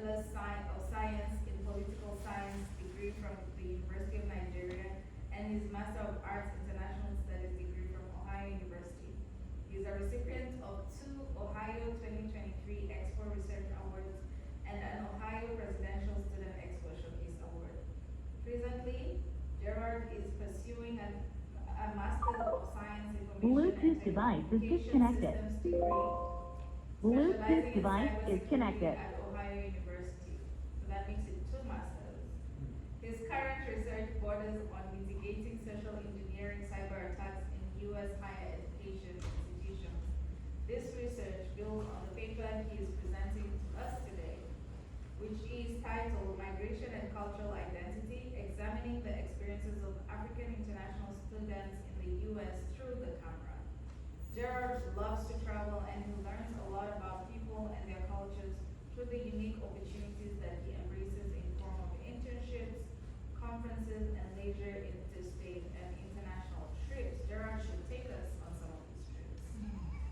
of Science in Political Science degree from the University of Nigeria and his Master of Arts International Studies degree from Ohio University. He is a recipient of 2 Ohio 2023 Expo Research Awards and an Ohio Presidential Student Expo Showcase Award. Presently, Gerard is pursuing a Master of Science Information Bluetooth and device is Telecommunication disconnected. Systems degree, Bluetooth specializing in device is cybersecurity connected. at Ohio University. So that makes it 2 masters. His current research borders on mitigating social engineering cyber attacks in U.S. higher education institutions. This research builds on the paper he is presenting to us today, which is titled Migration and Cultural Identity, Examining the Experiences of African International Students in the U.S. Through the Camera. Gerard loves to travel and he learns a lot about people and their cultures through the unique opportunities that he embraces in form of internships, conferences, and leisure interstate and international trips. Gerard should take us on some of these trips.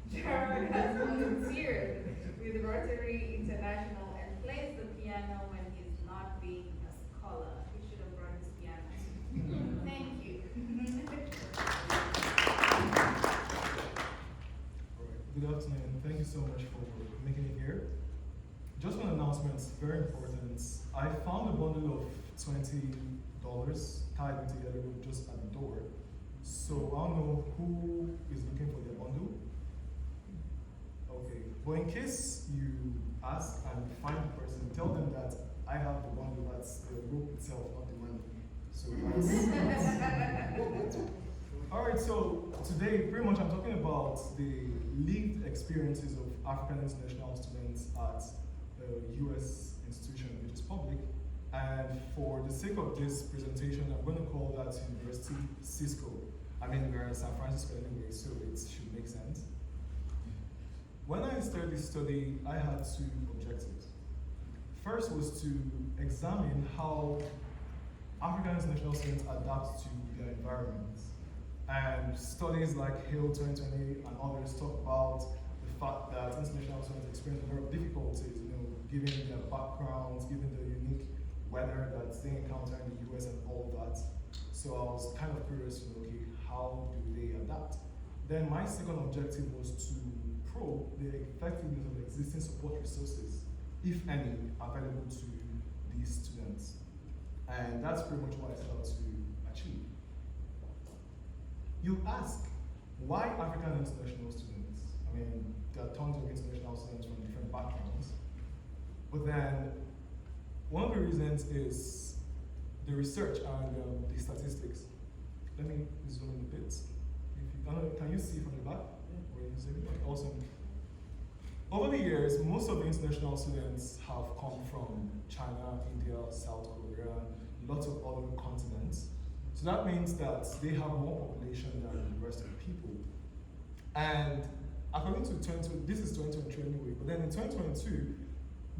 Gerard has volunteered with Rotary International and plays the piano when he's not being a scholar. He should have brought his piano. Thank you. Good afternoon. Thank you so much for making it here. Just one announcement, very important. I found a bundle of $20 tied together just at the door. So I don't know who is looking for their bundle. Okay, but in case you ask and find the person, tell them that I have the bundle, that's the rope itself, not the money. So that's Alright, so today pretty much I'm talking about the lived experiences of African international students at a US institution which is public. And for the sake of this presentation, I'm going to call that University Cisco. I mean, we're in San Francisco anyway, so it should make sense. When I started this study, I had 2 objectives. First was to examine how African international students adapt to their environments. And studies like Hill 2020 and others talk about the fact that international students experience a lot of difficulties, given their backgrounds, given the unique weather that they encounter in the US and all that. So I was kind of curious to know, okay, how do they adapt? Then my second objective was to probe the effectiveness of existing support resources, if any, available to these students. And that's pretty much what I set out to achieve. You ask, why African international students? I mean, there are tons of international students from different backgrounds. But then, one of the reasons is the research and the statistics. Let me zoom in a bit. Can you see from the back? Or is it awesome? Over the years, most of the international students have come from China, India, South Korea, lots of other continents. So that means that they have more population than the rest of the people. And according to this is 2023 anyway, but then in 2022,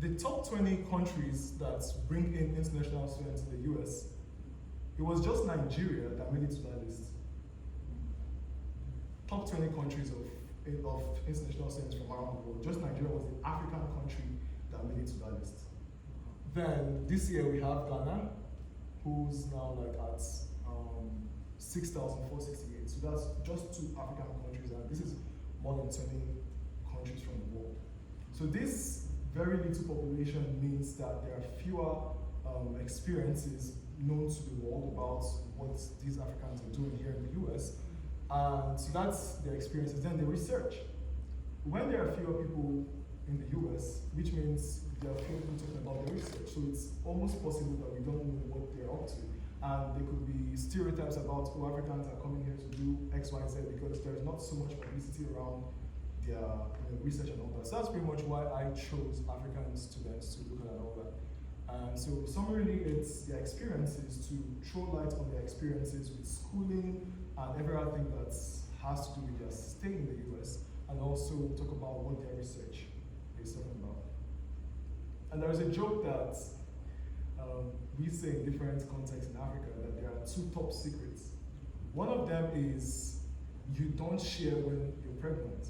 the top 20 countries that bring in international students in the US, it was just Nigeria that made it to that list. Top 20 countries of international students from around the world, just Nigeria was the African country that made it to that list. Then this year we have Ghana, who's now like at 6,468. So that's just 2 African countries, and this is more than 20 countries from the world. So this very little population means that there are fewer experiences known to the world about what these Africans are doing here in the US. And so that's their experiences. Then the research. When there are fewer people in the US, which means there are fewer people talking about the research, so it's almost possible that we don't know what they're up to. And there could be stereotypes about who Africans are coming here to do X, Y, Z, because there's not so much publicity around their research and all that. So that's pretty much why I chose African students to look at all that. And so summarily, it's their experiences, to throw light on their experiences with schooling and everything that has to do with their stay in the US, and also talk about what their research is talking about. And there's a joke that we say in different contexts in Africa that there are 2 top secrets. One of them is you don't share when you're pregnant.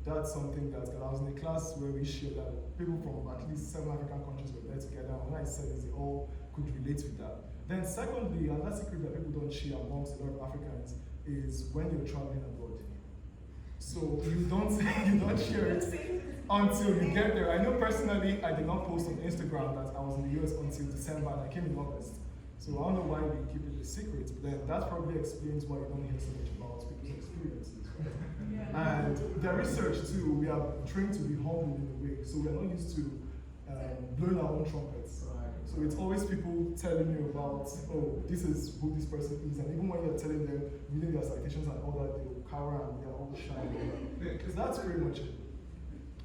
that's something that, because I was in a class where we shared that people from at least 7 African countries were there together, and when I said this, they all could relate with that. Then secondly, another secret that people don't share amongst a lot of Africans is when you're traveling abroad. So you don't share it until you get there. I know personally, I did not post on Instagram that I was in the US until December and I came in August. So I don't know why we keep it a secret, but then that probably explains why you don't hear so much about people's experiences. Right? Yeah. And the research too, we are trained to be humble in a way, so we are not used to blowing our own trumpets. So it's always people telling you about, oh, this is who this person is, and even when you're telling them, reading their citations and all that, they'll cower and they're all shy. So that's pretty much it.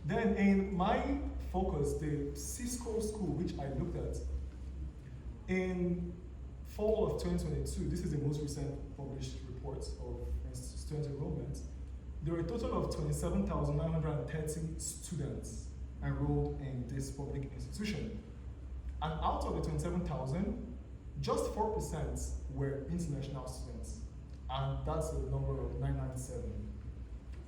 Then in my focus, the Cisco school, which I looked at, in fall of 2022, this is the most recent published report of student enrollment, there were a total of 27,930 students enrolled in this public institution. And out of the 27,000, just 4% were international students. And that's a number of 997.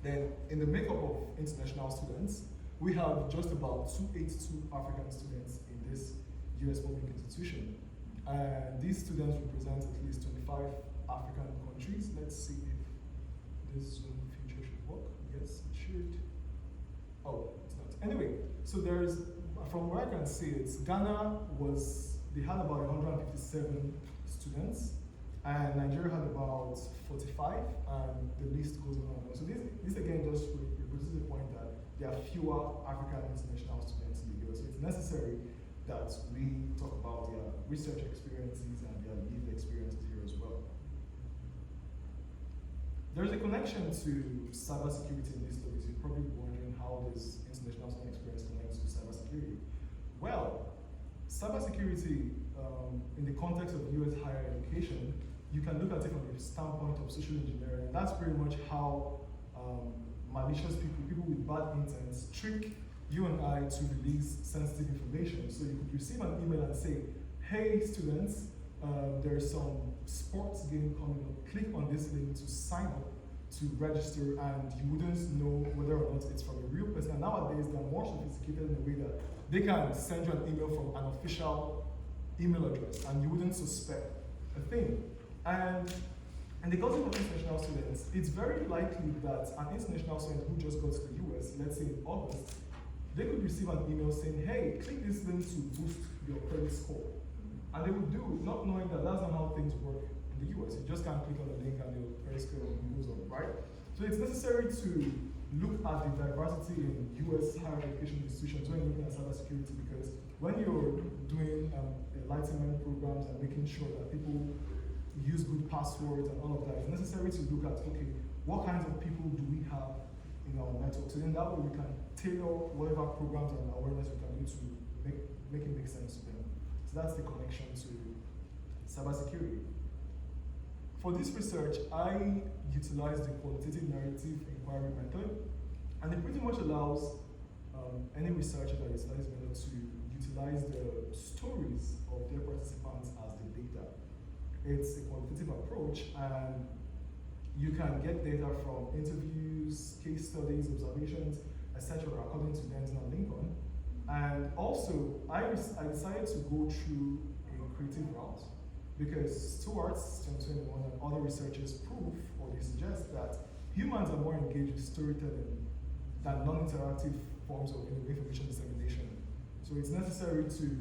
Then in the makeup of international students, we have just about 282 African students in this US public institution. And these students represent at least 25 African countries. Let's see if this Zoom feature should work. Yes, it should. Oh, it's not. Anyway, so there's, from where I can see it, Ghana they had about 157 students, and Nigeria had about 45, and the list goes on and on. So this again just represents the point that there are fewer African international students in the US. So it's necessary that we talk about their research experiences and their lived experiences here as well. There's a connection to cybersecurity in these studies. You're probably wondering how this international student experience connects to cybersecurity. Well, cybersecurity in the context of US higher education, you can look at it from the standpoint of social engineering. And that's pretty much how malicious people with bad intents trick you and I to release sensitive information. So you could receive an email and say, hey students, there's some sports game coming up. Click on this link to sign up, to register, and you wouldn't know whether or not it's from a real person. And nowadays, they're more sophisticated in a way that they can send you an email from an official email address, and you wouldn't suspect a thing. And in the context of international students, it's very likely that an international student who just got to the US, let's say in August, they could receive an email saying, hey, click this link to boost your credit score. And they would do, not knowing that that's not how things work in the US. You just can't click on the link and your credit score goes up, right? So it's necessary to look at the diversity in US higher education institutions when you're looking at cybersecurity, because when you're doing enlightenment programs and making sure that people use good passwords and all of that, it's necessary to look at, okay, what kinds of people do we have in our network? So then that way we can tailor whatever programs and awareness we can do to make it make sense to them. So that's the connection to cybersecurity. For this research, I utilized the qualitative narrative inquiry method, and it pretty much allows any researcher that utilizes the method to utilize the stories of their participants as the data. It's a qualitative approach, and you can get data from interviews, case studies, observations, etc., according to Denton and Lincoln. And also, I decided to go through a creative route, because Stewart's 2021 and other researchers prove, or they suggest, that humans are more engaged with storytelling than non-interactive forms of information dissemination. So it's necessary to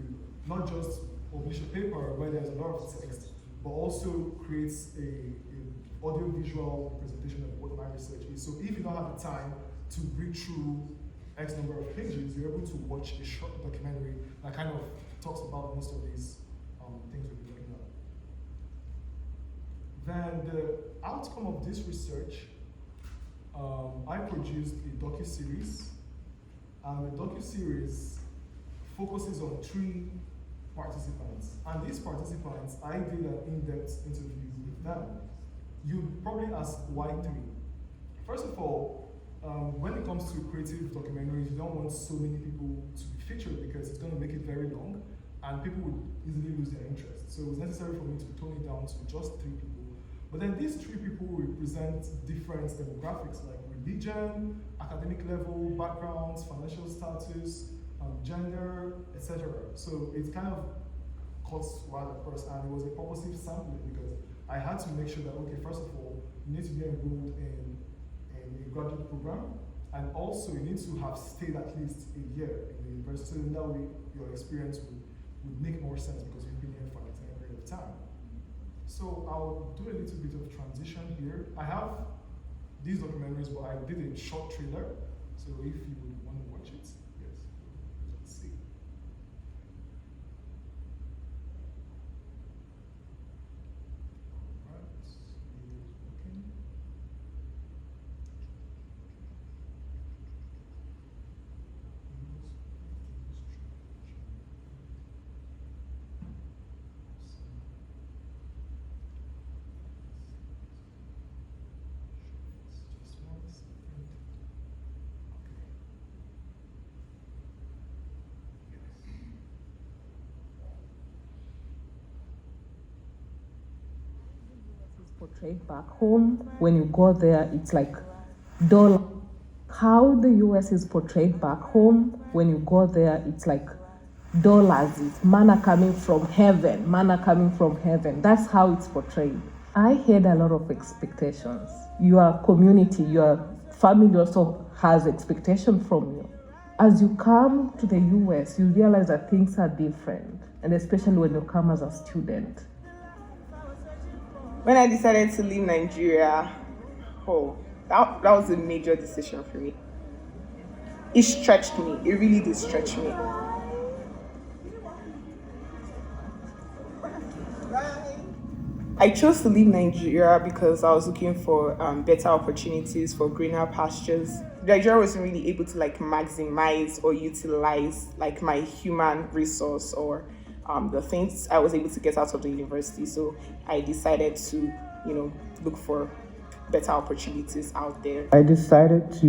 not just publish a paper where there's a lot of text, but also creates a audio-visual representation of what my research is. So if you don't have the time to read through X number of pages, you're able to watch a short documentary that kind of talks about most of these things we'll be looking at. Then the outcome of this research, I produced a docu-series, and the docu-series focuses on 3 participants. And these participants, I did an in-depth interview with them. You'd probably ask, why 3? First of all, when it comes to creative documentaries, you don't want so many people to be featured because it's going to make it very long, and people would easily lose their interest. So it was necessary for me to tone it down to just 3 people. But then these 3 people represent different demographics. Like we religion, academic level, backgrounds, financial status, gender, etc. So it kind of cuts right across, and it was a purposive sampling because I had to make sure that, okay, first of all, you need to be enrolled in a graduate program, and also you need to have stayed at least a year in the university, so that way your experience would make more sense because you've been here for an extended period of time. So I'll do a little bit of transition here. I have these documentaries, but I did a short trailer, so if you would want to watch it, yes, let's see. Alright, video is working. Just one second. Okay. Yes. It's portrayed back home. When you go there, it's like dull. How the US is portrayed back home, when you go there, it's like dollars, it's manna coming from heaven, manna coming from heaven. That's how it's portrayed. I had a lot of expectations. Your community, your family also has expectation from you. As you come to the US, you realize that things are different, and especially when you come as a student. When I decided to leave Nigeria, that was a major decision for me. It stretched me. It really did stretch me. I chose to leave Nigeria because I was looking for better opportunities, for greener pastures. Nigeria wasn't really able to maximize or utilize my human resource or the things I was able to get out of the university. So I decided to, look for better opportunities out there. I decided to,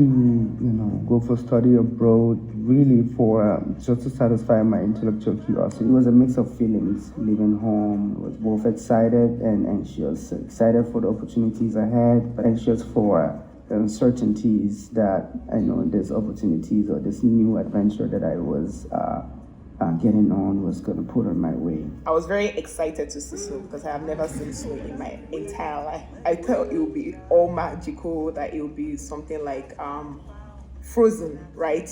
go for study abroad, really for just to satisfy my intellectual curiosity. It was a mix of feelings. Leaving home, I was both excited and anxious. Excited for the opportunities ahead, but anxious for the uncertainties that this opportunities or this new adventure that I was getting on was going to put on my way. I was very excited to see snow because I have never seen snow in my entire life. I thought it would be all magical, that it would be something like Frozen, right?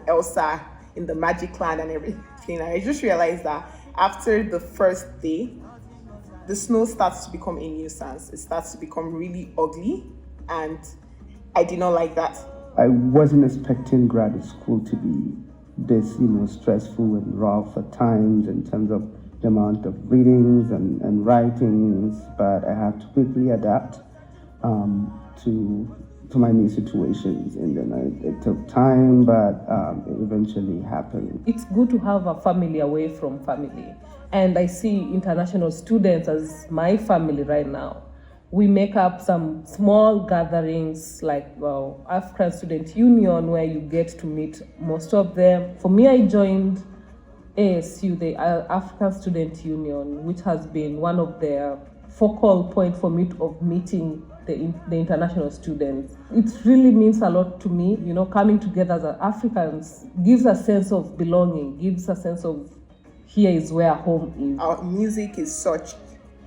Elsa in the Magic Land and everything. And I just realized that after the first day, the snow starts to become a nuisance. It starts to become really ugly, and I did not like that. I wasn't expecting grad school to be this, stressful and rough at times in terms of the amount of readings and writings, but I had to quickly adapt to my new situations, and then it took time, but it eventually happened. It's good to have a family away from family, and I see international students as my family right now. We make up some small gatherings like African Student Union, where you get to meet most of them. For me, I joined ASU, the African Student Union, which has been one of their focal point for me of meeting the international students. It really means a lot to me, coming together as Africans gives a sense of belonging, gives a sense of here is where home is. Our music is such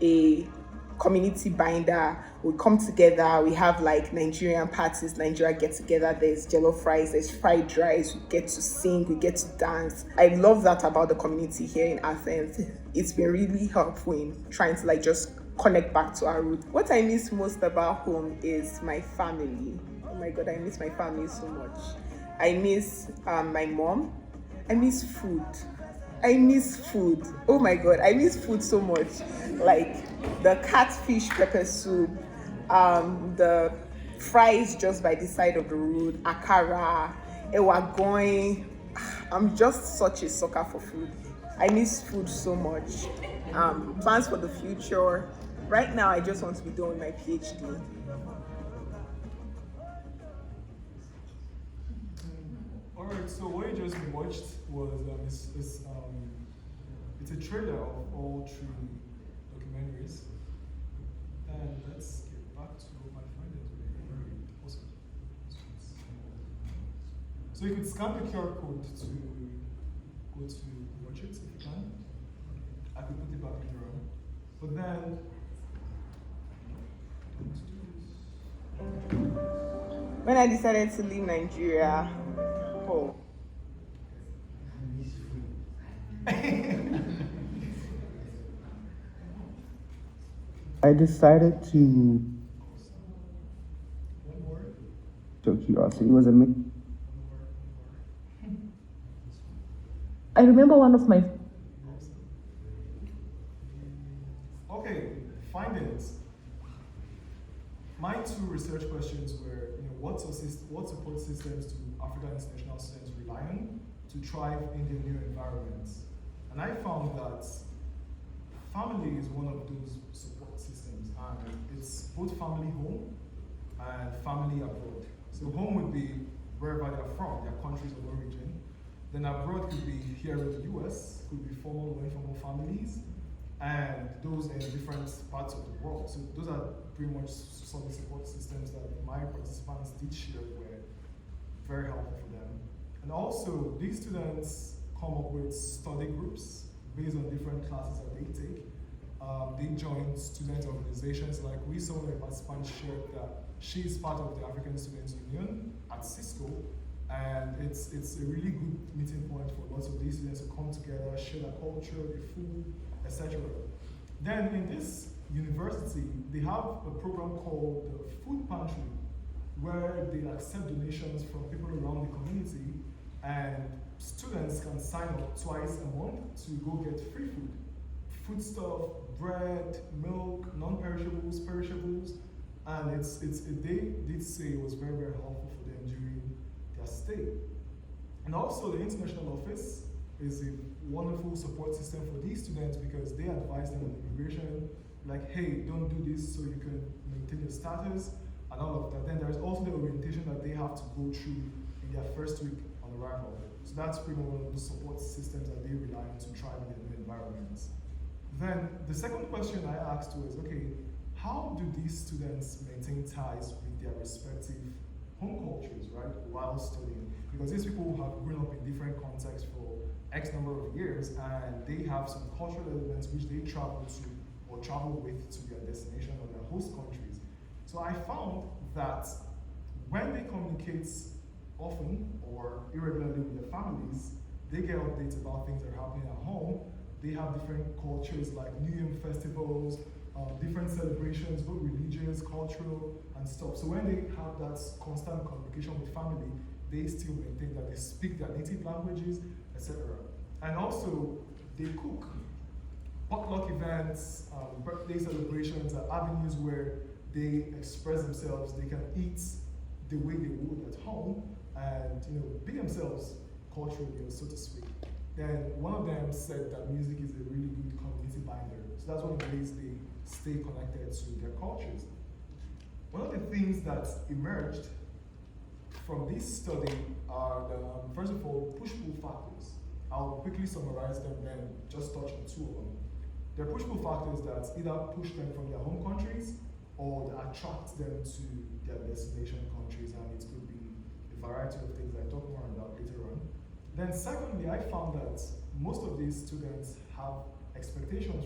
a community binder. We come together, we have Nigerian parties, Nigeria get together, there's jollof rice, there's fried rice, we get to sing, we get to dance. I love that about the community here in Athens. It's been really helpful in trying to just connect back to our roots. What I miss most about home is my family. Oh my God, I miss my family so much. I miss my mom. I miss food. Oh my God, I miss food so much. The catfish pepper soup, the fries just by the side of the road, akara, ewagoin. I'm just such a sucker for food. I miss food so much. Plans for the future. Right now, I just want to be done with my PhD. All right, so what you just watched was it's a trailer of all three documentaries, and let's get back to my findings. Awesome. So you could scan the QR code to go to watch it if you can. I could put it back later on. But then, When I decided to leave Nigeria, oh, I decided to one more. show curiosity. It was a mix. I remember one of my Okay, findings. My two research questions were, what support systems do African international students rely on to thrive in their new environments? And I found that family is one of those support systems, and it's both family home and family abroad. So home would be wherever they're from, their countries of origin. Then abroad could be here in the US, could be formal or informal families, and those in different parts of the world. So those are pretty much solid support systems that my participants did share were very helpful for them. And also, these students come up with study groups based on different classes that they take. They join student organizations, like we saw a participant shared that she's part of the African Students Union at Cisco, and it's a really good meeting point for lots of these students to come together, share their culture, the food, etc. Then in this university, they have a program called the Food Pantry, where they accept donations from people around the community, and students can sign up twice a month to go get free food. Foodstuff, bread, milk, non-perishables, perishables, and they did say it was very, very helpful for them during their stay. And also the international office is a wonderful support system for these students because they advise them on immigration, like, hey, don't do this so you can maintain your status and all of that. Then there's also the orientation that they have to go through in their first week on arrival. So that's pretty much one of the support systems that they rely on to thrive in their new environments. Then the second question I asked was, okay, how do these students maintain ties with their respective home cultures, right, while studying? Because these people have grown up in different contexts for X number of years, and they have some cultural elements which they travel to or travel with to their destination or their host countries. So I found that when they communicate often or irregularly with their families, they get updates about things that are happening at home. They have different cultures like New Year festivals, different celebrations, both religious, cultural, and stuff. So when they have that constant communication with family, they still maintain that they speak their native languages, etc. And also, they cook. Potluck events, birthday celebrations are avenues where they express themselves. They can eat the way they would at home, and be themselves culturally, so to speak. Then one of them said that music is a really good community binder. So that's one of the ways they stay connected to their cultures. One of the things that emerged from this study are the, first of all, push-pull factors. I'll quickly summarize them and just touch on two of them. There are push-pull factors that either push them from their home countries or that attract them to their destination countries, and it could be a variety of things I talk more about later on. Then secondly, I found that most of these students have expectations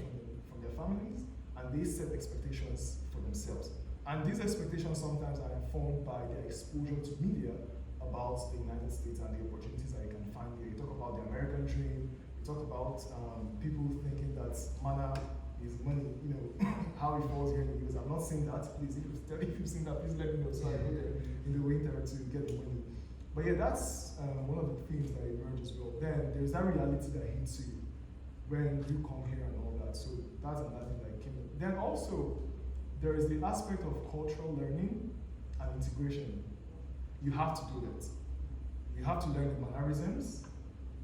from their families, and they set expectations for themselves. And these expectations sometimes are informed by their exposure to media about the United States and the opportunities that you can find here. You talk about the American dream, you talk about people thinking that manna is money, how it falls here in the US. I'm not saying that, please, if you've seen that, please let me know so I go there in the winter to get the money. But yeah, that's one of the things that emerges as well. Then there's that reality that hits you when you come here and all that. So that's another thing that came up. Then also, there is the aspect of cultural learning and integration. You have to do that. You have to learn the mannerisms.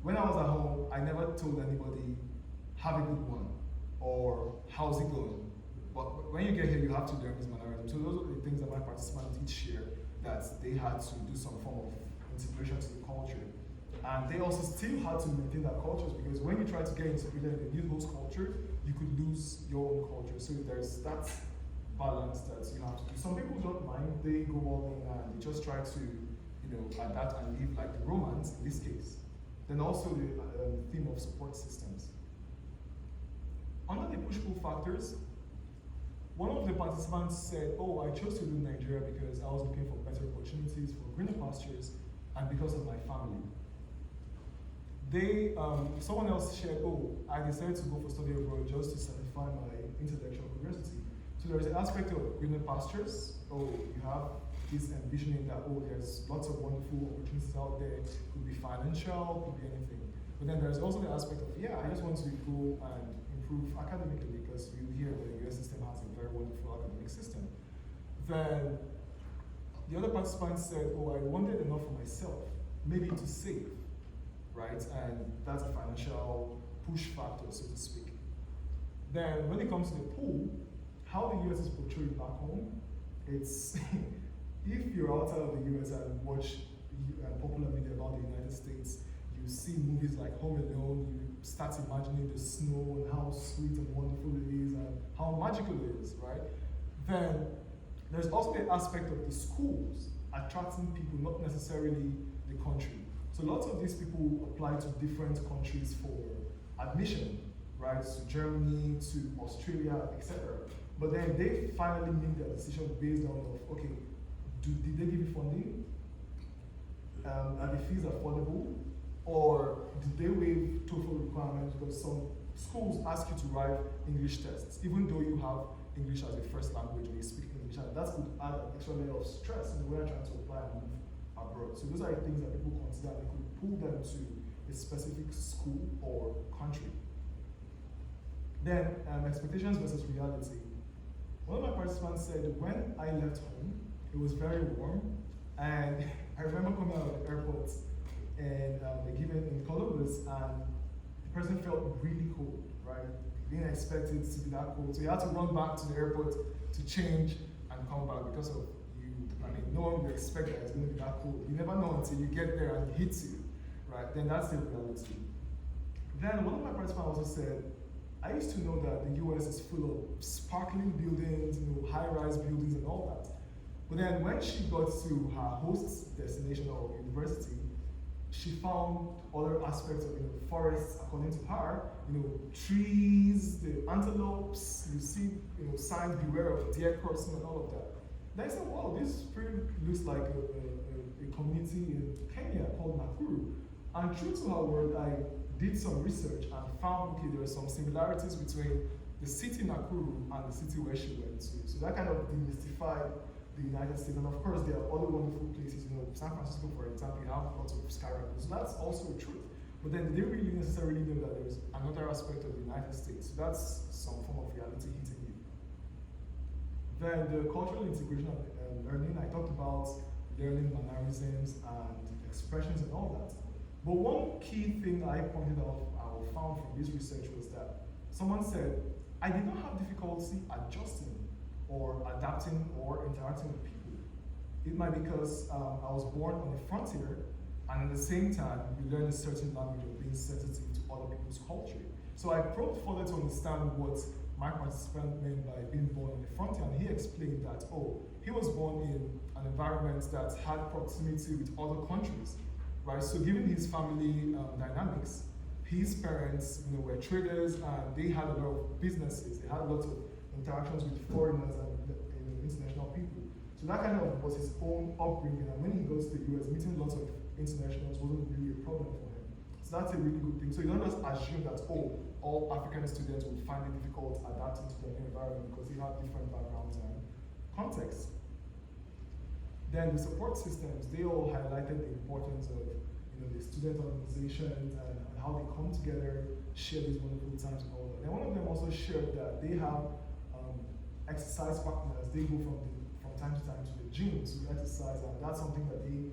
When I was at home, I never told anybody, have a good one, or how's it going? But when you get here, you have to learn these mannerisms. So those are the things that my participants did share, that they had to do some form of integration to the culture. And they also still had to maintain their cultures, because when you try to get integrated in a new host culture, you could lose your own culture. So there's that balance that you have to do. Some people don't mind, they go all in and they just try to adapt and live like the Romans in this case. Then also the theme of support systems. Under the push-pull factors, one of the participants said, "Oh, I chose to live in Nigeria because I was looking for better opportunities, for greener pastures, and because of my family." Someone else shared, "Oh, I decided to go for study abroad just to satisfy my intellectual curiosity." So there is an aspect of greener pastures. Oh, you have this envisioning that, oh, there's lots of wonderful opportunities out there. Could be financial, could be anything. But then there's also the aspect of, yeah, I just want to go and improve academically because you hear the US system has a very wonderful academic system. Then the other participants said, "Oh, I wanted enough for myself, maybe to save," right? And that's a financial push factor, so to speak. Then when it comes to the pool, how the US is portrayed back home, it's if you're outside of the US and watch popular media about the United States, you see movies like Home Alone, you start imagining the snow and how sweet and wonderful it is and how magical it is, right? Then there's also the aspect of the schools attracting people, not necessarily the country. So lots of these people apply to different countries for admission, right? To Germany, to Australia, etc. But then they finally make their decision based on, okay, did they give you funding? Are the fees affordable? Or did they waive TOEFL requirements? Because some schools ask you to write English tests, even though you have English as a first language or you speak English, and that could add an extra layer of stress in the way you're trying to apply and move abroad. So those are the things that people consider that could pull them to a specific school or country. Then expectations versus reality. One of my participants said, when I left home, it was very warm, and I remember coming out of the airport and in Columbus, and the person felt really cold, right? He didn't expect it to be that cold, so he had to run back to the airport to change and come back because of you. I mean, no one would expect that it's going to be that cold. You never know until you get there and it hits you, right? Then that's the reality. Then one of my participants also said, I used to know that the US is full of sparkling buildings, high-rise buildings and all that. But then when she got to her host destination or university, she found other aspects of forests, according to her, trees, the antelopes, you see signs, beware of deer crossing and all of that. Then I said, wow, this pretty looks like a community in Kenya called Nakuru. And true to her word, I did some research and found, okay, there are some similarities between the city Nakuru and the city where she went to. So that kind of demystified the United States. And of course, there are other wonderful places. San Francisco, for example, you have lots of skyscrapers. So that's also true. But then they didn't really necessarily know that there's another aspect of the United States. So that's some form of reality hitting you. Then the cultural integration of learning, I talked about learning mannerisms and expressions and all that. But one key thing I pointed out, I found from this research was that someone said, I did not have difficulty adjusting or adapting or interacting with people. It might be because I was born on the frontier, and at the same time, you learn a certain language of being sensitive to other people's culture. So I probed further to understand what my participant meant by being born on the frontier, and he explained that, he was born in an environment that had proximity with other countries. Right, so given his family dynamics, his parents, were traders, and they had a lot of businesses. They had lots of interactions with foreigners and international people. So that kind of was his own upbringing. And when he goes to the US, meeting lots of internationals wasn't really a problem for him. So that's a really good thing. So you don't just assume that all African students would find it difficult adapting to their new environment because they have different backgrounds and contexts. Then the support systems, they all highlighted the importance of the student organizations and how they come together, share these wonderful times and all that. And one of them also shared that they have exercise partners. They go from time to time to the gym to exercise, and that's something that they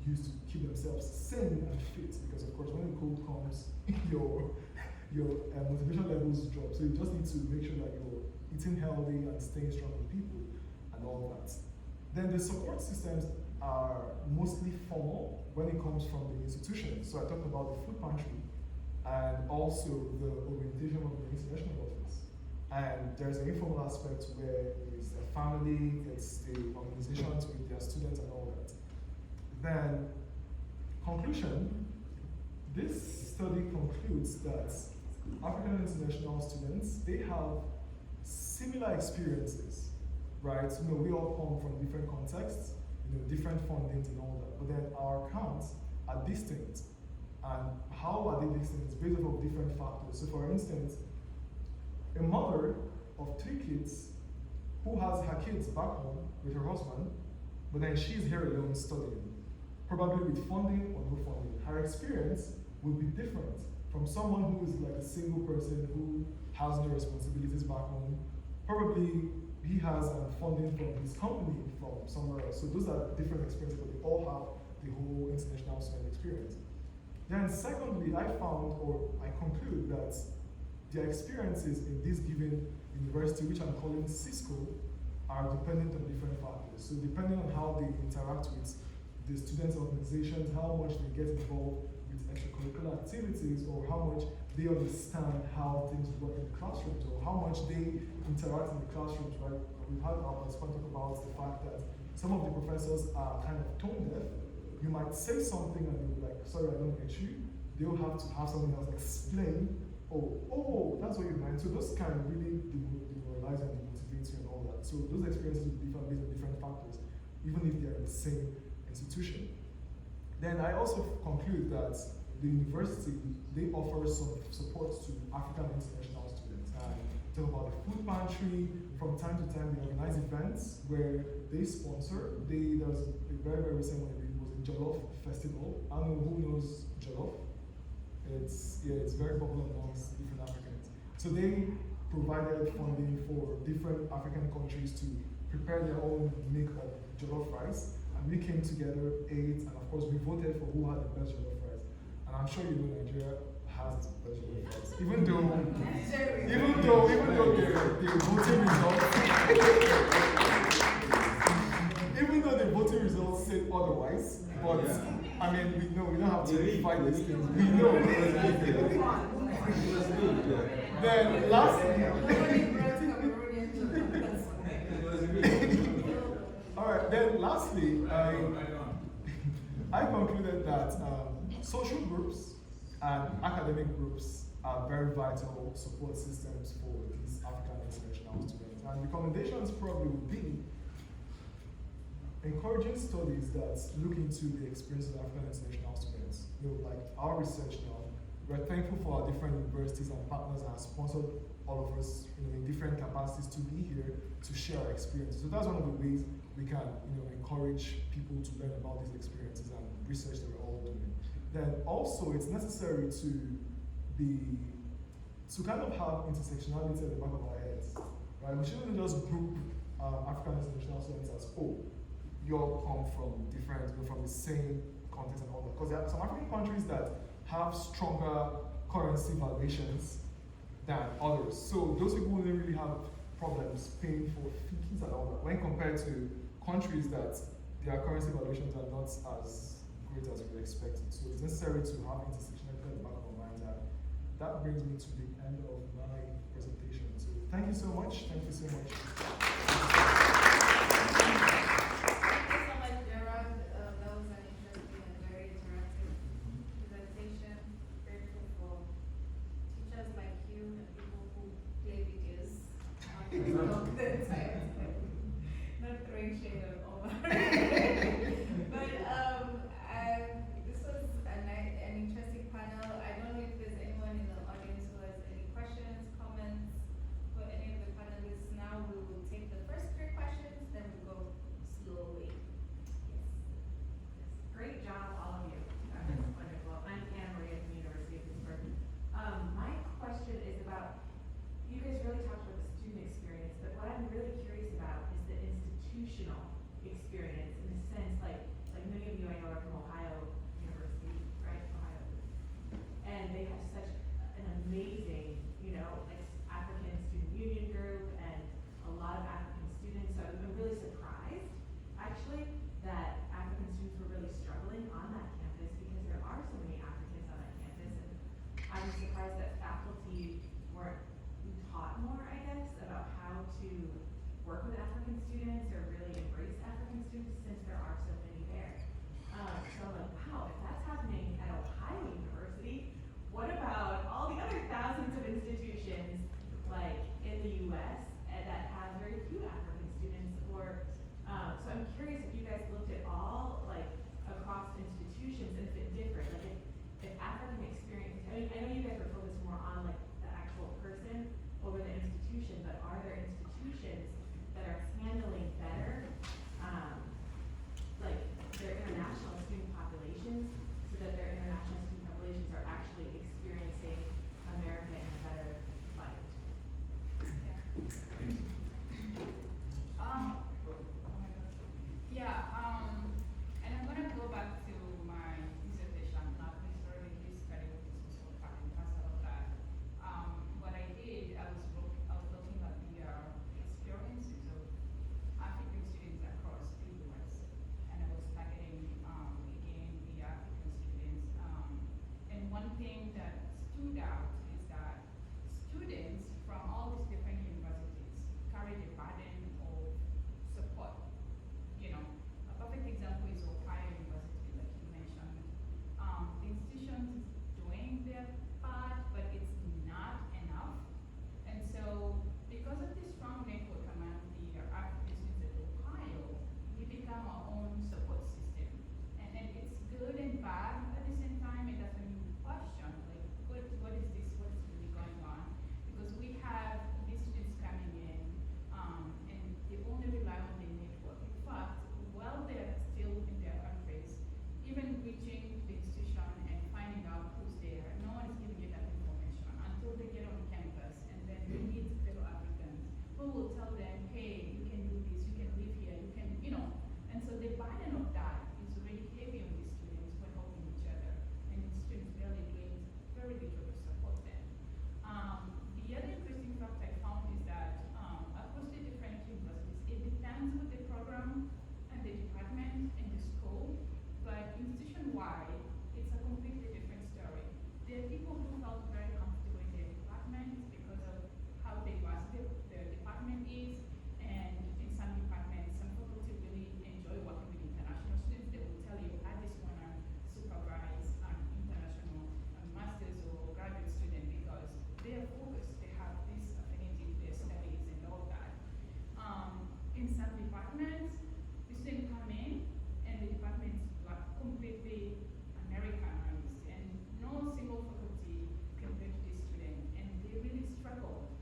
use to keep themselves sane and fit, because of course when the cold comes, your motivation levels drop. So you just need to make sure that you're eating healthy and staying strong with people and all that. Then the support systems are mostly formal when it comes from the institution. So I talked about the food pantry and also the orientation of the international office. And there's an informal aspect where it's the family, it's the organizations with their students and all that. Then, conclusion, this study concludes that African international students, they have similar experiences, right? We all come from different contexts, different fundings and all that, but then our accounts are distinct. And how are they distinct? It's based off of different factors. So for instance, a mother of 3 kids who has her kids back home with her husband, but then she's here alone studying, probably with funding or no funding. Her experience will be different from someone who is like a single person who has no responsibilities back home. Probably he has funding from his company from somewhere else. So those are different experiences, but they all have the whole international student experience. Then secondly, I found, or I conclude that their experiences in this given university, which I'm calling Cisco, are dependent on different factors. So depending on how they interact with the students' organizations, how much they get involved with extracurricular activities, or how much they understand how things work in the classrooms, or how much they interact in the classrooms, right? We've had our participants talk about the fact that some of the professors are kind of tone deaf. You might say something and they'll be like, sorry, I don't get you. They'll have to have someone else explain, oh, that's what you meant. So those can really demoralize and demotivate you and all that. So those experiences will differ based on different factors, even if they're in the same institution. Then I also conclude that the university, they offer some support to African international students. Talk about the food pantry. From time to time, they organize events where they sponsor. There was a very, very recent one. It was the Jollof Festival. I don't know who knows Jollof. It's very popular amongst different Africans. So they provided funding for different African countries to prepare their own make of jollof rice. And we came together, ate, and of course we voted for who had the best jollof rice. And I'm sure you know Nigeria has the best jollof rice. Even though the voting results even though the voting results said otherwise, but I mean we don't have to fight these things. We know. Then lastly, I concluded that social groups and academic groups are very vital support systems for these African international students. And recommendations probably would be encouraging studies that look into the experiences of African international students. Like our research now, we're thankful for our different universities and partners that have sponsored all of us in different capacities to be here to share our experiences. So that's one of the ways we can encourage people to learn about these experiences and research that we're all doing. Then also it's necessary to kind of have intersectionality at the back of our heads, right? We shouldn't just group African international students as, you all come from from the same context and all that. Because there are some African countries that have stronger currency valuations than others. So those people wouldn't really have problems paying for fees and all that when compared to countries that their currency valuations are not as great as we expected. So it's necessary to have intersectionality at the back of our minds. And that brings me to the end of my presentation. So thank you so much. Thank you so much. Not throwing shade at all. But this was an interesting panel. I don't know if there's anyone in the audience who has any questions, comments for any of the panelists. Now we will take the first 3 questions, then we'll go slowly. Yes. Great job, all of you. That was wonderful. I'm Anna Maria from the University of Pittsburgh. My question is about, you guys really talked about the student experience, but what I'm really curious about is the institutional experience in the sense, like many of you I know are from Ohio University, right? Ohio. And they have such an amazing, African student union group and a lot of African students. So I'm really surprised, actually, that African students were really struggling on that campus because there are so many Africans on that campus. And I'm surprised that faculty weren't taught more, I guess, about how to work with African students or really embrace African students since there are so many there. So I'm like, wow, if that's happening at Ohio University, what about all the other thousands of institutions like in the U.S. That have very few African students? Or so I'm curious if you guys looked at all like across institutions and if it differed, like if African experience. I mean, I know you guys are focused more on like the actual person over the institution, but are there institutions that are handling better, like their international student populations, so that their international student populations are actually experiencing America in a better light? And I'm gonna go back to my dissertation, not necessarily this study, which is also part and parcel of that. What I did, I was looking at the experiences of African students across the U.S. and I was targeting again the African students. And one thing that stood out is that students from all these different universities carry the burden of support. You know, a perfect example is Ohio University, like you mentioned. The institution is doing their part, but it's not enough. And so, because of this strong network among the African students at Ohio, we become our own support system. And it's good and bad at the same time. It doesn't question, like, what is this? What is really going on? Because we have these students coming in, and they only rely on the network. In fact, while they're still in their countries, even reaching the institution and finding out who's there, no one is giving you that information until they get on campus, and then they meet fellow Africans who will tell them, hey, you can do this, you can live here, you can, you know. And so the burden of that is really heavy on the students when helping each other, and the students barely doing very little to support them. The other interesting fact I found is that across the different universities, it depends with the program and the department and the school, but institution-wide, it's a completely different story. There are people who felt very comfortable in their departments because of how diverse their department is, and in some departments, some faculty really enjoy working with international students. They will tell you, I just want to supervise an international master's or graduate student because they are focused, they have this affinity to their studies and all that. In some departments, the students come in and the departments are completely Americanized and no single faculty can reach this student, and they really struggle.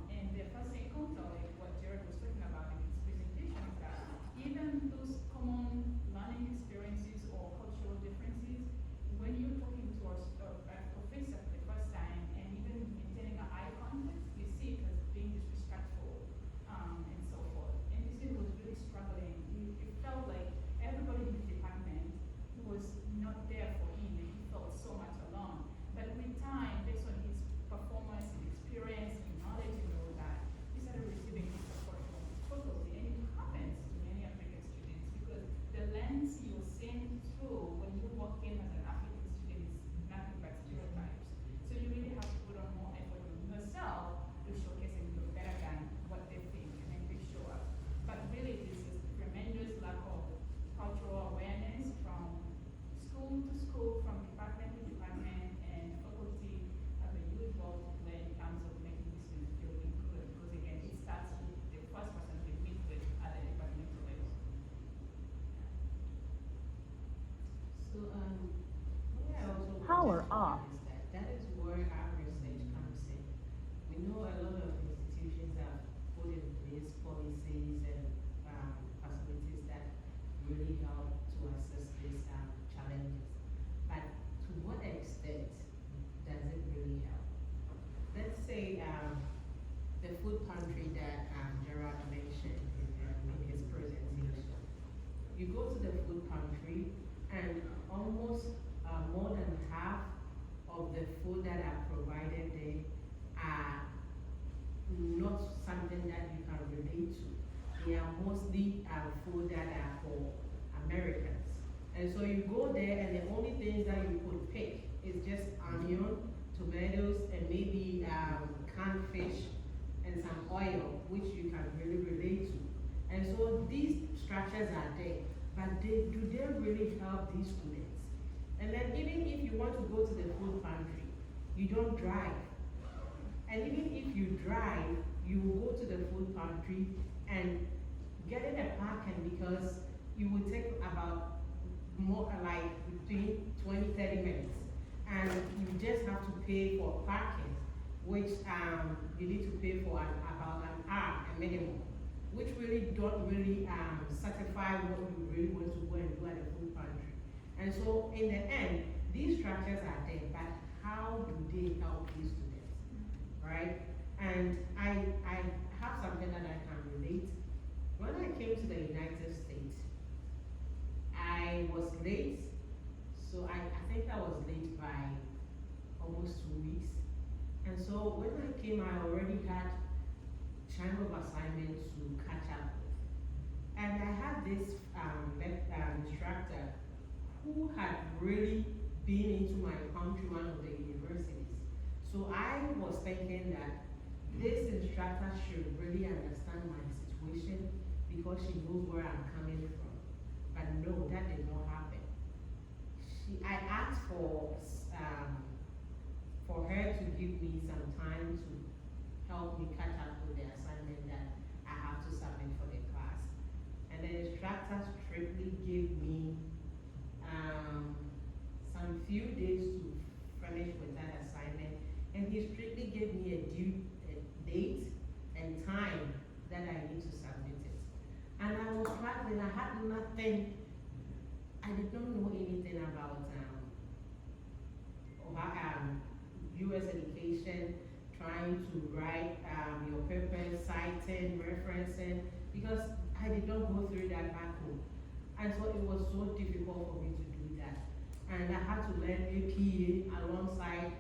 And their first encounter, like what Jared was talking about in his presentation, is that even those common learning experiences or cultural differences, when you're talking to a professor for the first time and even maintaining an eye contact, you see it as being disrespectful, and so forth. And this student was really struggling. It felt like everybody in his department was not there for him, and he felt so much alone. But with time, based on his performance and experience and knowledge and all that, he started receiving his support from his faculty. And it happens to many African students because the lens you're seeing through when you walk in as an African student is nothing but stereotypes. So you really have to put on more effort on yourself to showcase and look better than what they think, and then they show up. But really, this is tremendous lack of cultural awareness from school to school, from department to department, and faculty have a huge role to play in terms of making the students feel included. Because again, it starts with the first person they meet with at the departmental level. So, what I also Power wanted to up. add is that is where our research comes in. We know a lot of institutions have put in place policies and facilities that really help to assess these challenges. But to what extent does it really help? Let's say the food pantry that Gerard mentioned in his presentation. You go to the food pantry and almost more than half of the food that are provided there are not something that you can relate to. They are mostly food that are for Americans. And so you go there and the only things that you could pick is just onion, tomatoes, and maybe canned fish and some oil, which you can really relate to. And so these structures are there, but that do they really help these students? And then even if you want to go to the food pantry, you don't drive. And even if you drive, you will go to the food pantry and getting a parking, because you will take about more like between 20-30 minutes. And you just have to pay for parking, which you need to pay for about an hour, a minimum, which really don't really satisfy what you really want to go and do at the food pantry. And so in the end, these structures are there, but how do they help these students, right? And I have something that I can relate. When I came to the United States, I was late, so I think I was late by almost 2 weeks. And so when I came, I already had chunk of assignments to catch up with. And I had this instructor who had really been into my country, one of the universities. So I was thinking that this instructor should really understand my situation because she knows where I'm coming from. But no, that did not happen. I asked for her to give me some time to help me catch up with the assignment that I have to submit for the class. And the instructor strictly gave me some few days to finish with that assignment, and he strictly gave me a due date and time that I need to submit it. And I was struggling, I had nothing, I did not know anything about US education, trying to write your papers, citing, referencing, because I did not go through that back home. And so it was so difficult for me to do that. And I had to learn APA alongside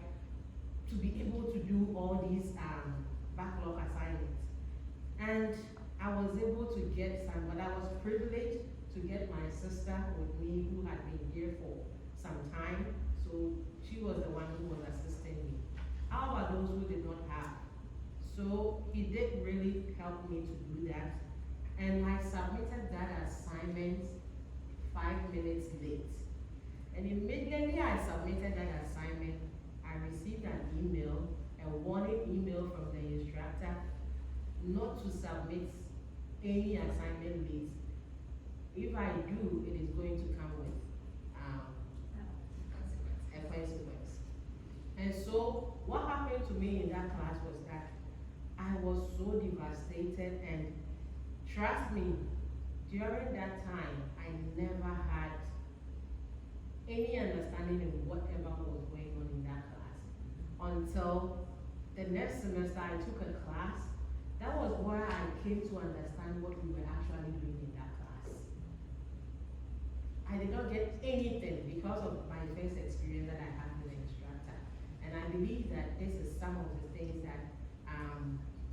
to be able to do all these backlog assignments. And I was able to get some, but I was privileged to get my sister with me who had been here for some time. So she was the one who was assisting me. How about those who did not have? So he did really help me to do that. And I submitted that assignment 5 minutes late. And immediately I submitted that assignment, I received an email, a warning email from the instructor not to submit any assignment late. If I do, it is going to come with a consequence. And so what happened to me in that class was that I was so devastated, and trust me, during that time, I never had any understanding of whatever was going on in that class. Until the next semester I took a class, that was where I came to understand what we were actually doing in that class. I did not get anything because of my first experience that I had with the instructor. And I believe that this is some of the things that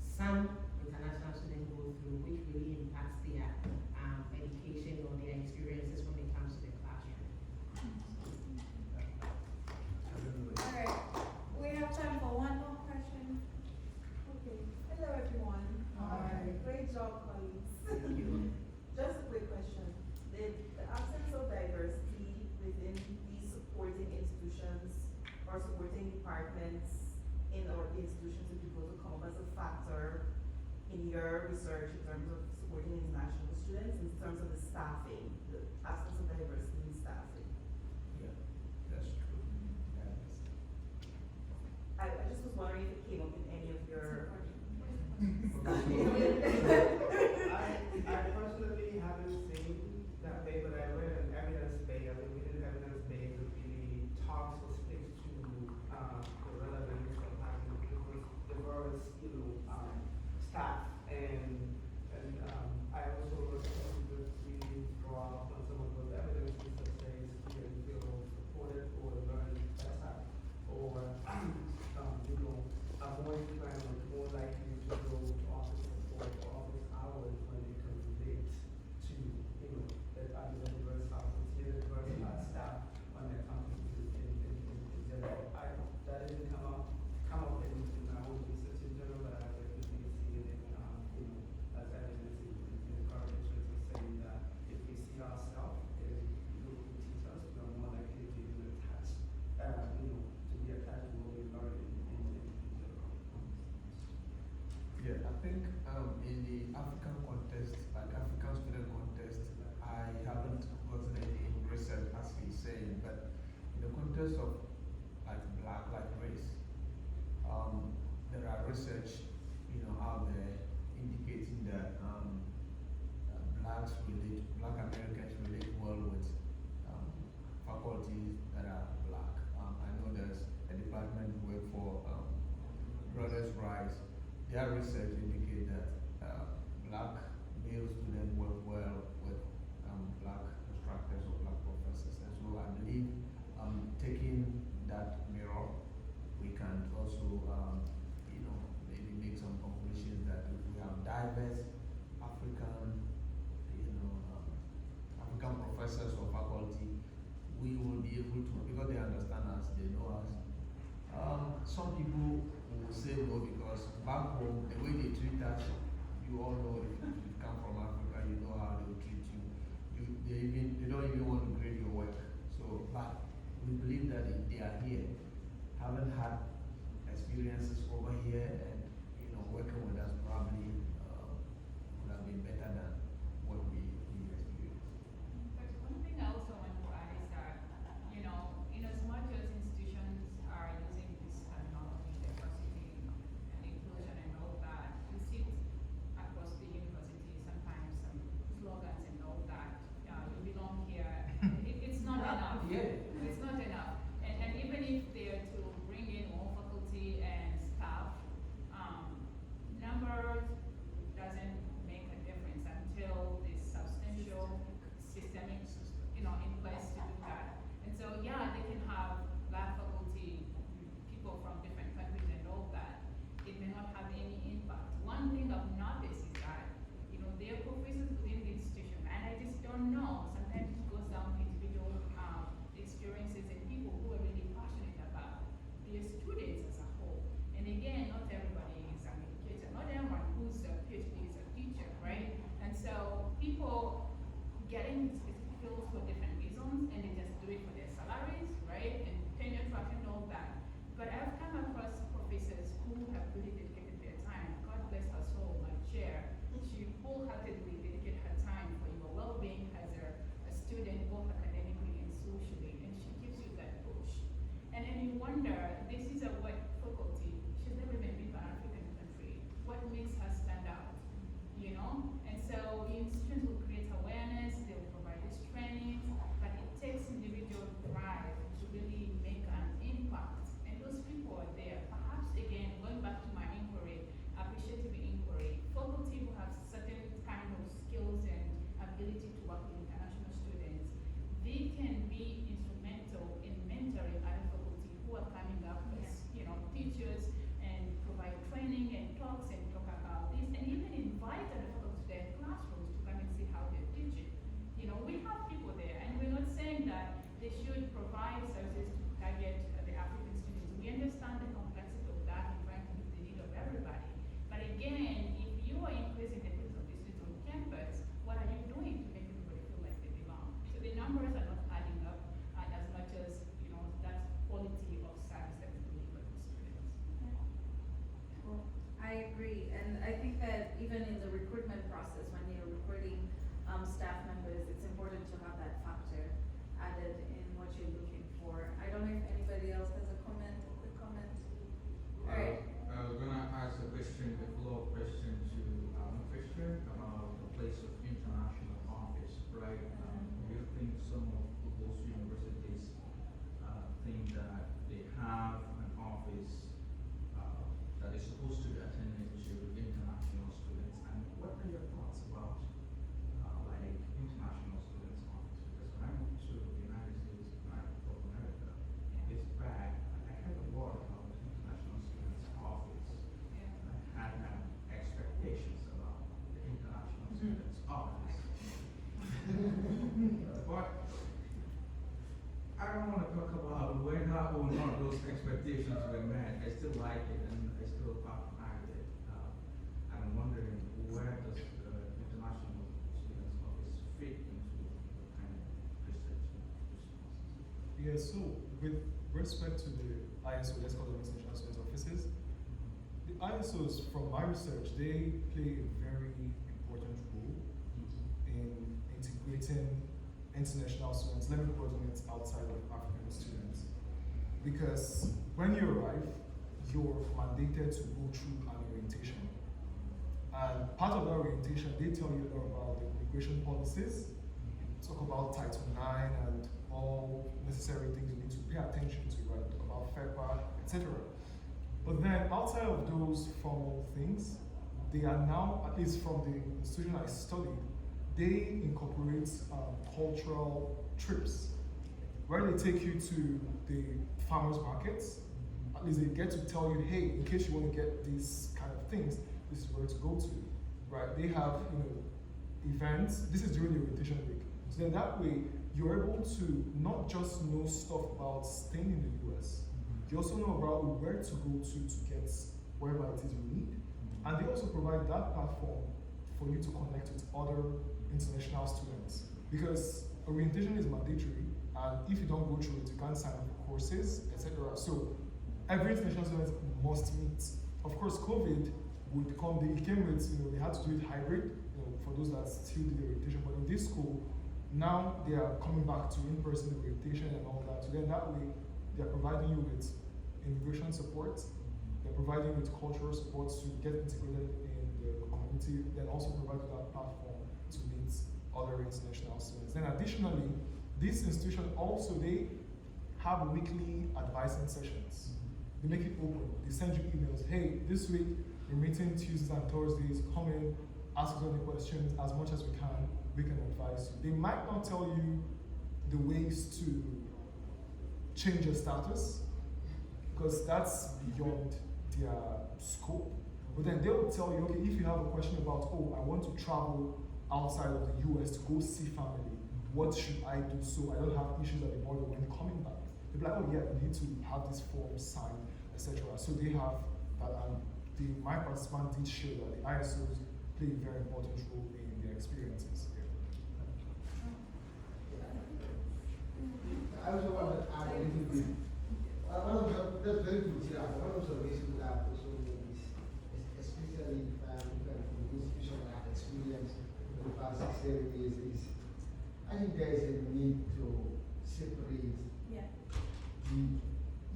some international students go through, which really impacts their education or their experiences when it comes to the classroom. Alright, we have time for one more question. Okay. Hello, everyone. Great job, colleagues. Thank you. Just a quick question. Did the absence of diversity within these supporting institutions or supporting departments in our institutions, if you go to come as a factor in your research in terms of supporting international students, in terms of the staffing, the absence of diversity in staffing? Yeah, that's true. I just was wondering if it came up in any of your. I personally haven't seen that way, but I read an evidence base. I mean, we did an evidence base that really talks or speaks to the relevance of having diverse, staff, and I also was able to really draw on some of those evidences that says students feel supported or learn better, or are more inclined or more likely to go to office support or think in the African context, like African student context, I haven't gotten any research as he's saying, but in the context of like black, like race, there are research, out there indicating that black Americans relate well with faculties that are black. I know there's a department we work for, Brothers Rise. Their research indicate that black male students work well with black instructors or black professors. And so I believe taking that mirror, we can also maybe make some conclusions that if we have diverse African African professors or faculty, we will be able to, because they understand us, they know us. Some people will say no because back home, the way they treat us, you all know if you come from Africa, you know how they will treat you. They don't even want to grade your work. So, but we believe that if they are here, haven't had experiences over here, and working with us probably would have been better than what we experienced. But one thing I also want to add is that, in as much as institutions are using this terminology, diversity and inclusion and all that, we see it across the university, sometimes some slogans and all that, you belong here. It's not enough. Yeah. It's not enough. And even if they are to bring in more faculty and staff, numbers doesn't make a difference until there's substantial systemic, in place to do that. And so, yeah, they can have black faculty, people from different countries and all that. It may not have any impact. One thing I've noticed is that, there are professors within the institution, and I just don't know. Sometimes it goes down to individual experiences and people who are really passionate about their students as a whole. And again, not everybody is an educator. Not everyone who's a PhD is a teacher, right? And so people get into specific fields for different reasons, and they just do it for their salaries, right? And tenure track and all that. But I've come across professors who have really dedicated their time. God bless her soul, my chair. She wholeheartedly dedicated her time for your well-being as a student, both academically and socially, and she gives you that push. And then you wonder, this is a what faculty? She's never even been to an African country. What makes her stand out? And so institutions will create awareness, they will provide this training, but it takes individual drive to really make an impact. And those people are there. Perhaps again, going back to my inquiry, appreciative inquiry, faculty who have certain kind of skills and ability to work with international students, they can be instrumental in mentoring other faculty who are coming up as teachers, and provide training and talks and talk about this, and even invite other faculty to their classrooms to come and see how they're teaching. We have people there, and we're not saying that they should provide services to target the African students. We understand the complexity of that and trying to meet the need of everybody. But again, if you are increasing the numbers of the students on campus, what are you doing to make everybody feel like they belong? So the numbers are not adding up as much as that quality of service that is delivered to students. Well, I agree, and I think that even in the recruitment process, when you're recruiting staff members, it's important to have that factor added in what you're looking for. I don't know if anybody else has a quick comment. All right. I was gonna ask a follow-up question to Fisher about the place of international office, right? Do you think some of those universities think that they have an office that is supposed to be attending to international students? And what are your thoughts about like international students office? Because when I moved to the United States of America, it's bad. I heard a lot about international students office. I had expectations about the international students office. But I don't want to talk about whether or not those expectations were met. I still like it and I still patronize it. I'm wondering, where does the international students office fit into the kind of research and responses? Yeah, so with respect to the ISO, let's call them international students offices, the The ISOs, from my research, they play a very important role in integrating international students. Let me coordinate outside of African students. Because when you arrive, you're mandated to go through an orientation. And part of that orientation, they tell you about the immigration policies, talk about Title IX and all necessary things you need to pay attention to, right? Talk about FEPA, etc. But then outside of those formal things, they are now, at least from the institution I studied, they incorporate cultural trips where they take you to the farmers markets. At least they get to tell you, hey, in case you want to get these kind of things, this is where to go to, right? They have, events. This is during the orientation week. So then that way, you're able to not just know stuff about staying in the US, you also know about where to go to get wherever it is you need. And they also provide that platform for you to connect with other international students. Because orientation is mandatory, and if you don't go through it, you can't sign up for courses, etc. So every international student must meet. Of course, COVID would come, they came with, they had to do it hybrid, for those that still did the orientation. But in this school, now they are coming back to in-person orientation and all that. So then that way, they're providing you with immigration support, they're providing you with cultural support to get integrated in the community, then also provide you that platform to meet other international students. Then additionally, this institution also, they have weekly advising sessions. They make it open. They send you emails. Hey, this week we're meeting Tuesdays and Thursdays. Come in, ask us any questions as much as we can. We can advise you. They might not tell you the ways to change your status, because that's beyond their scope. But then they will tell you, okay, if you have a question about, oh, I want to travel outside of the US to go see family, what should I do so I don't have issues at the border when coming back? They'll be like, oh yeah, you need to have this form signed, etc. So they have that, and my participant did show that the ISOs play a very important role in their experiences. I also want to add a little bit. That's very good. One observation that I also made is, especially if I'm looking at the institution I have experienced in the past 6-7 years, is I think there is a need to separate the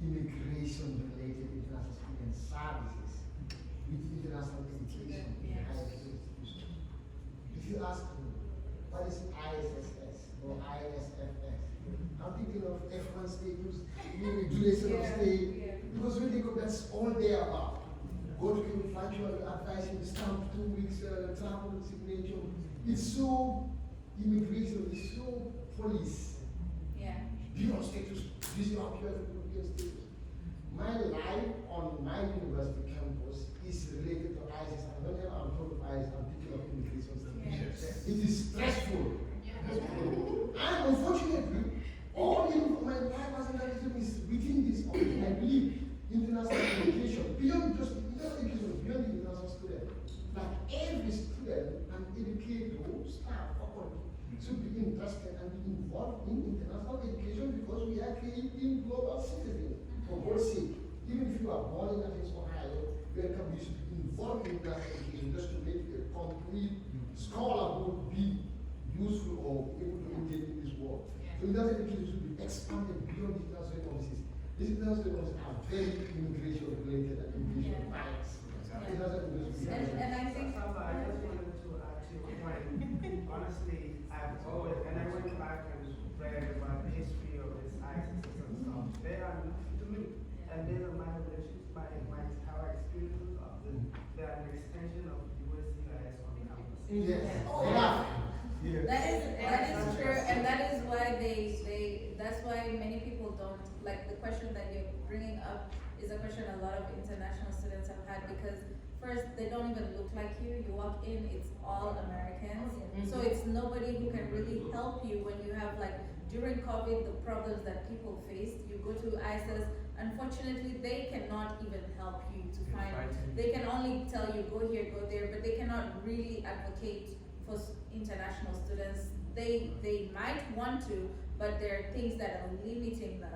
immigration-related international student services with international education in higher education institutions. If you ask me, what is ISSS or ISFS? I'm thinking of F1 status, regulation of stay, because when they go, that's all they are about. Go to the factual advice, stamp 2 weeks, travel signature. It's so immigration, it's so police. Bureau status, visa appears European status. My life on my university campus is related to ISIS. And whenever I'm talking of ISIS, I'm thinking of immigration status. It is stressful. And unfortunately, all my personalism is within this. I believe international education, beyond just international education, beyond the international student, like every student and educator, staff, faculty, should be interested and be involved in international education, because we are creating global citizens. For God's sake, even if you are born in Athens, Ohio, you should be involved in international education just to make a complete scholar who would be useful or able to engage in this world. So international education should be expanded beyond the international policies. These international policies are very immigration related and immigration bias. And I think I just wanted to add to your point. Honestly, I've always, and I went back and read about the history of this ISIS and stuff. They are new to me, and based on my relations, our experiences of them, they are an extension of USCIS on campus. Yes. That is true, and that is why that's why many people don't, like, the question that you're bringing up is a question a lot of international students have had, because first, they don't even look like you. You walk in, it's all Americans. So it's nobody who can really help you when you have, like, during COVID, the problems that people faced. You go to ISIS, unfortunately, they cannot even help you to find, they can only tell you, go here, go there, but they cannot really advocate for international students. They might want to, but there are things that are limiting them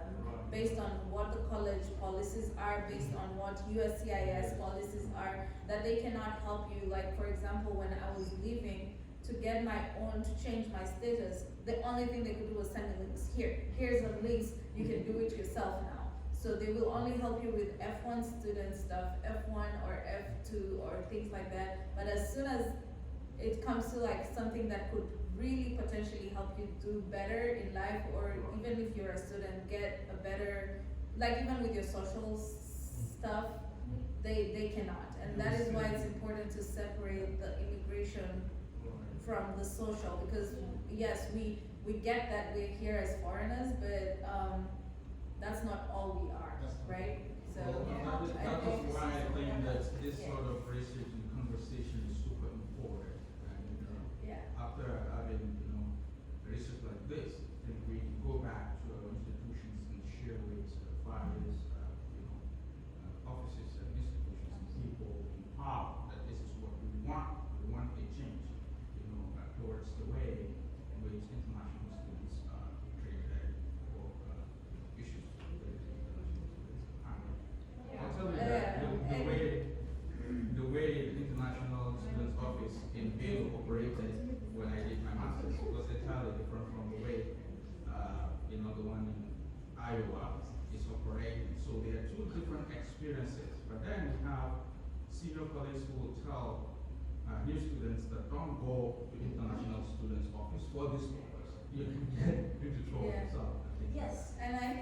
based on what the college policies are, based on what USCIS policies are, that they cannot help you. Like, for example, when I was leaving to get my own, to change my status, the only thing they could do was send me links. Here's the links, you can do it yourself now. So they will only help you with F1 student stuff, F1 or F2 or things like that. But as soon as it comes to like something that could really potentially help you do better in life, or even if you're a student, get a better, like even with your social stuff, they cannot. And that is why it's important to separate the immigration from the social, because yes, we get that we're here as foreigners, but that's not all we are, right? So That is why I think that this sort of research and conversation is super important. And after having research like this, then we go back to our institutions and share with various offices and institutions and people in power that this is what we want. We want a change, towards the way in which international students are treated or issues related to international students are handled. I'll tell you that the way the International Students Office in Vail operated when I did my master's was entirely different from the way the one in Iowa is operating. So there are two different experiences. But then we have senior colleagues who will tell new students that don't go to International Students Office for this purpose. You can get into trouble yourself. Yes, and I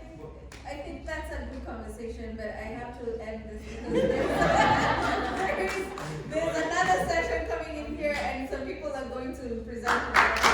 think that's a good conversation, but I have to end this because there's another session coming in here, and some people are going to present.